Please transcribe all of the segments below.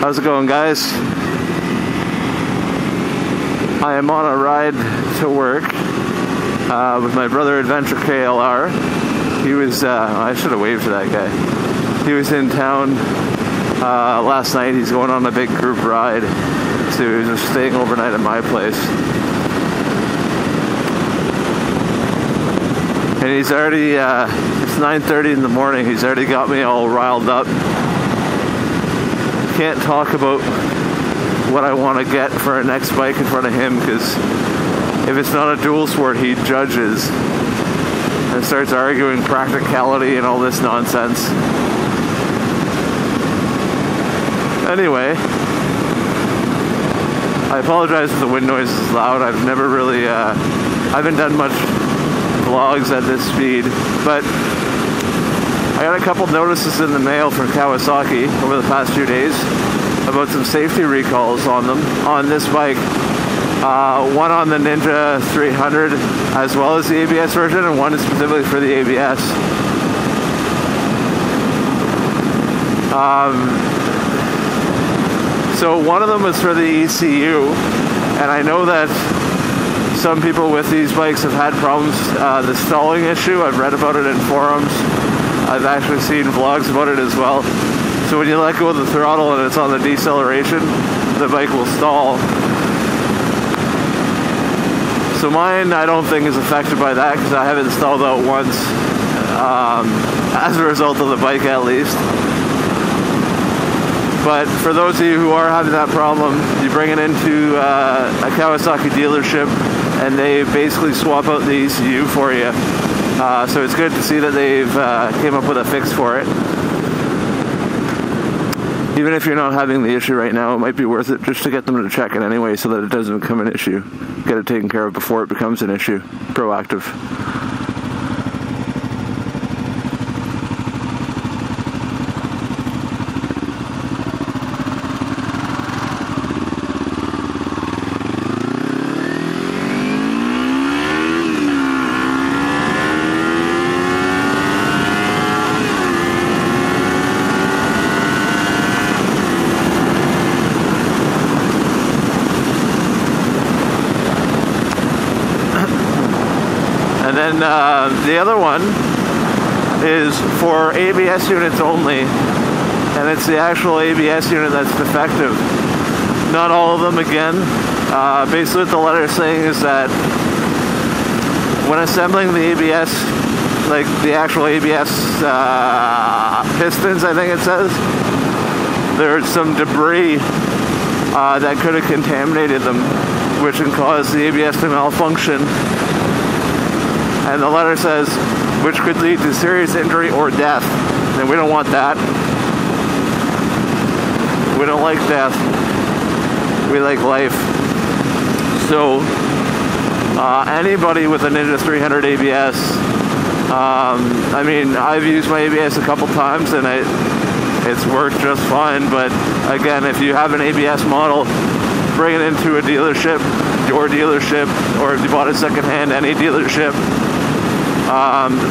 How's it going, guys? I am on a ride to work with my brother AdvKLR. He was, I should have waved to that guy. He was in town last night. He's going on a big group ride, so he was just staying overnight at my place. And he's already, it's 9:30 in the morning, he's already got me all riled up. Can't talk about what I want to get for a next bike in front of him, because if it's not a dual sport, he judges and starts arguing practicality and all this nonsense. Anyway, I apologize if the wind noise is loud. I've never really, I haven't done much vlogs at this speed, but I got a couple notices in the mail from Kawasaki over the past few days about some safety recalls on them, on this bike. One on the Ninja 300 as well as the ABS version, and one is specifically for the ABS. So one of them was for the ECU, and I know that some people with these bikes have had problems, the stalling issue. I've read about it in forums. I've actually seen vlogs about it as well. So when you let go of the throttle and it's on the deceleration, the bike will stall. So mine, I don't think is affected by that, because I haven't stalled out once, as a result of the bike at least. But for those of you who are having that problem, you bring it into a Kawasaki dealership and they basically swap out the ECU for you. So it's good to see that they've came up with a fix for it. Even if you're not having the issue right now, it might be worth it just to get them to check it anyway, so that it doesn't become an issue. Get it taken care of before it becomes an issue. Proactive. And then the other one is for ABS units only, and it's the actual ABS unit that's defective. Not all of them, again. Basically what the letter is saying is that when assembling the ABS, like the actual ABS pistons, I think it says, there's some debris that could have contaminated them, which can cause the ABS to malfunction. And the letter says, which could lead to serious injury or death. And we don't want that. We don't like death. We like life. So, anybody with a Ninja 300 ABS, I mean, I've used my ABS a couple times and it's worked just fine. But again, if you have an ABS model, bring it into a dealership, your dealership, or if you bought it secondhand, any dealership.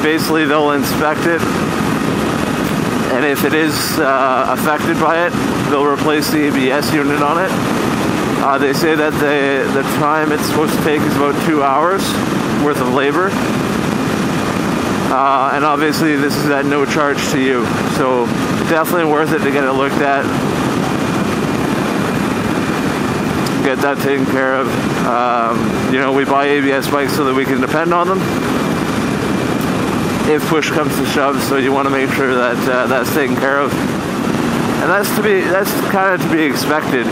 Basically they'll inspect it, and if it is affected by it, they'll replace the ABS unit on it. They say that the time it's supposed to take is about 2 hours worth of labor, and obviously this is at no charge to you, so definitely worth it to get it looked at, get that taken care of. You know, we buy ABS bikes so that we can depend on them if push comes to shove, so you want to make sure that that's taken care of, and that's kind of to be expected.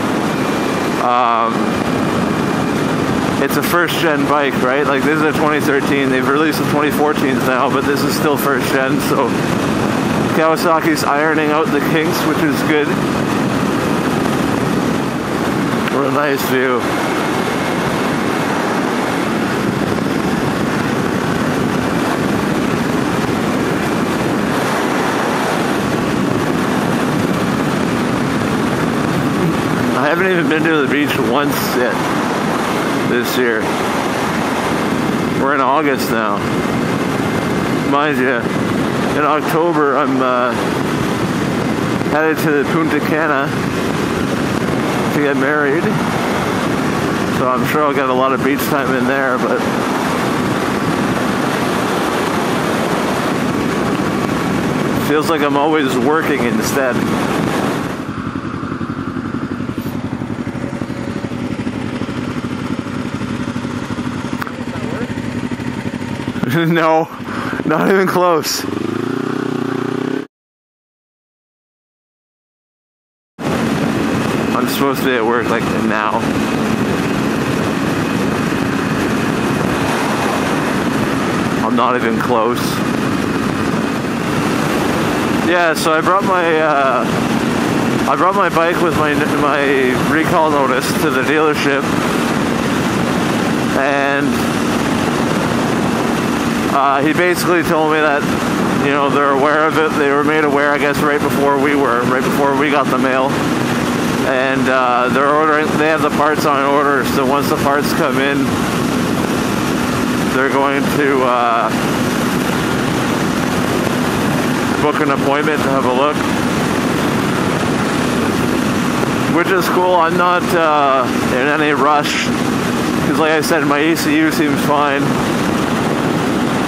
It's a first gen bike, right? Like, this is a 2013. They've released the 2014s now, but this is still first gen, so Kawasaki's ironing out the kinks, which is good. What a nice view. I haven't even been to the beach once yet this year. We're in August now. Mind you, in October I'm headed to Punta Cana to get married. So I'm sure I'll get a lot of beach time in there, but feels like I'm always working instead. No, not even close. I'm supposed to be at work like now. I'm not even close. Yeah, so I brought my bike with my recall notice to the dealership, and he basically told me that, you know, they're aware of it. They were made aware, I guess, right before we got the mail. And they're ordering, they have the parts on order, so once the parts come in, they're going to book an appointment to have a look. Which is cool. I'm not in any rush, because like I said, my ECU seems fine.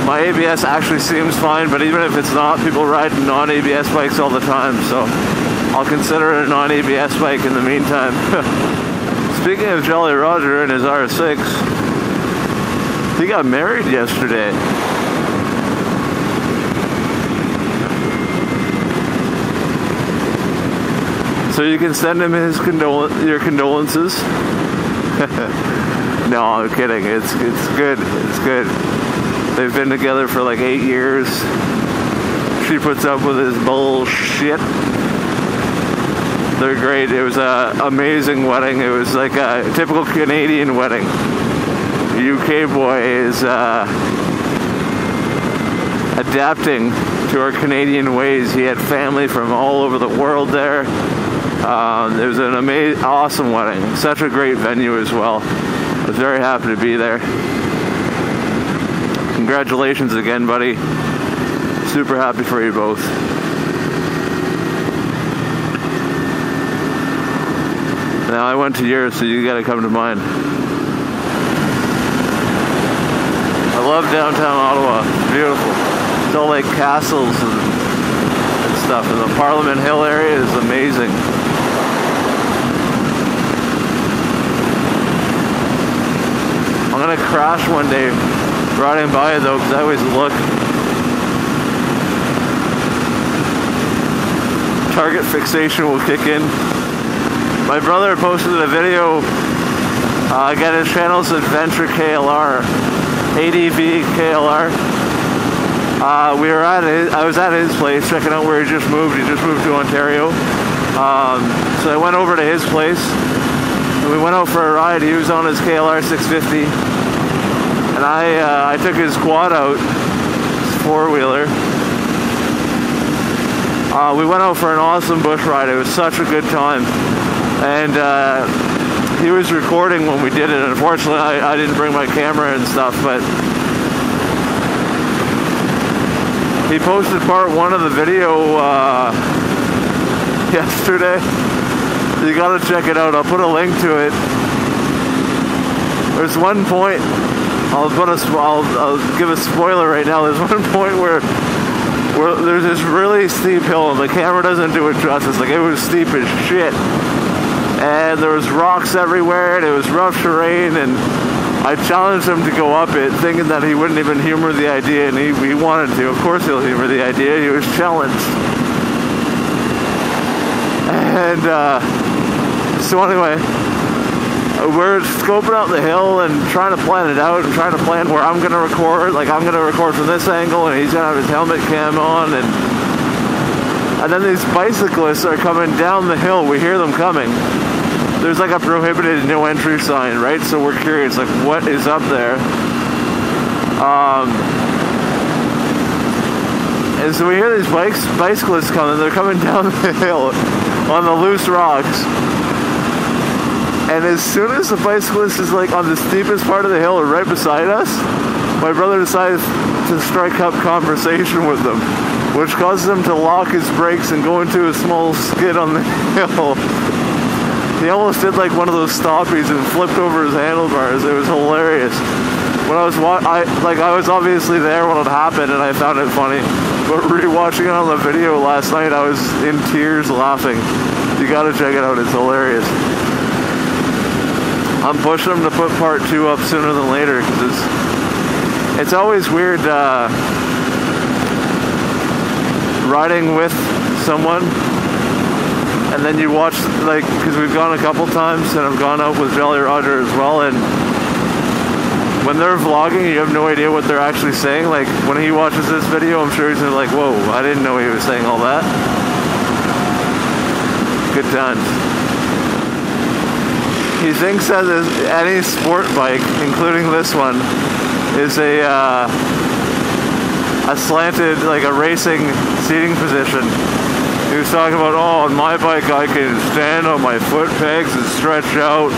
My ABS actually seems fine, but even if it's not, people ride non-ABS bikes all the time, so I'll consider it a non-ABS bike in the meantime. Speaking of Jolly Roger and his R6, he got married yesterday. So you can send him his your condolences. No, I'm kidding. It's good. It's good. They've been together for like 8 years. She puts up with his bullshit. They're great. It was an amazing wedding. It was like a typical Canadian wedding. UK boy is adapting to our Canadian ways. He had family from all over the world there. It was an awesome wedding. Such a great venue as well. I was very happy to be there. Congratulations again, buddy. Super happy for you both. Now, I went to yours, so you gotta come to mine. I love downtown Ottawa. It's beautiful. It's all like castles and stuff, and the Parliament Hill area is amazing. I'm gonna crash one day riding by it though, because I always look. Target fixation will kick in. My brother posted a video. Again, his channel's AdvKLR, AdvKLR. I was at his place checking out where he just moved. He just moved to Ontario. So I went over to his place and we went out for a ride. He was on his KLR 650. And I took his quad out, his four-wheeler. We went out for an awesome bush ride. It was such a good time. And he was recording when we did it. Unfortunately, I didn't bring my camera and stuff, but he posted part 1 of the video yesterday. You gotta check it out. I'll put a link to it. There's one point, I'll give a spoiler right now. There's one point where there's this really steep hill and the camera doesn't do it justice. Like, it was steep as shit. And there was rocks everywhere and it was rough terrain, and I challenged him to go up it, thinking that he wouldn't even humor the idea, and he wanted to. Of course he'll humor the idea. He was challenged. And so anyway, we're scoping out the hill and trying to plan it out and trying to plan where I'm going to record. Like, I'm going to record from this angle and he's going to have his helmet cam on. And then these bicyclists are coming down the hill. We hear them coming. There's like a prohibited no entry sign, right? So we're curious, like, what is up there? And so we hear these bicyclists coming. They're coming down the hill on the loose rocks. And as soon as the bicyclist is like on the steepest part of the hill or right beside us, my brother decides to strike up conversation with them, which causes him to lock his brakes and go into a small skid on the hill. He almost did like one of those stoppies and flipped over his handlebars. It was hilarious. When I was I was obviously there when it happened, and I found it funny. But rewatching it on the video last night, I was in tears laughing. You gotta check it out, it's hilarious. I'm pushing him to put part 2 up sooner than later, because it's always weird riding with someone, and then you watch, like, because we've gone a couple times, and I've gone out with Jolly Roger as well, and when they're vlogging, you have no idea what they're actually saying. Like, when he watches this video, I'm sure he's gonna be like, whoa, I didn't know he was saying all that. Good times. He thinks that any sport bike, including this one, is a slanted, like a racing seating position. He was talking about, oh, on my bike I can stand on my foot pegs and stretch out.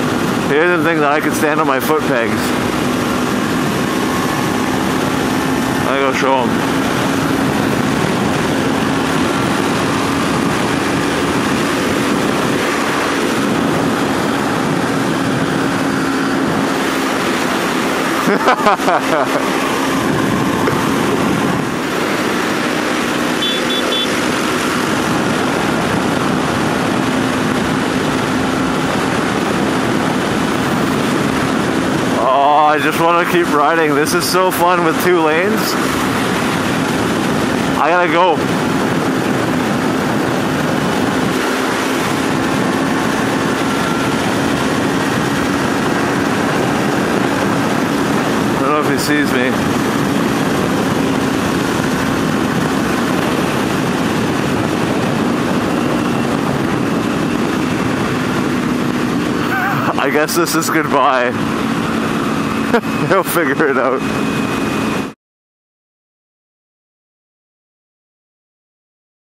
He didn't think that I could stand on my foot pegs. I go show him. Oh, I just want to keep riding. This is so fun with 2 lanes. I gotta go. I don't know if he sees me. I guess this is goodbye. He'll figure it out.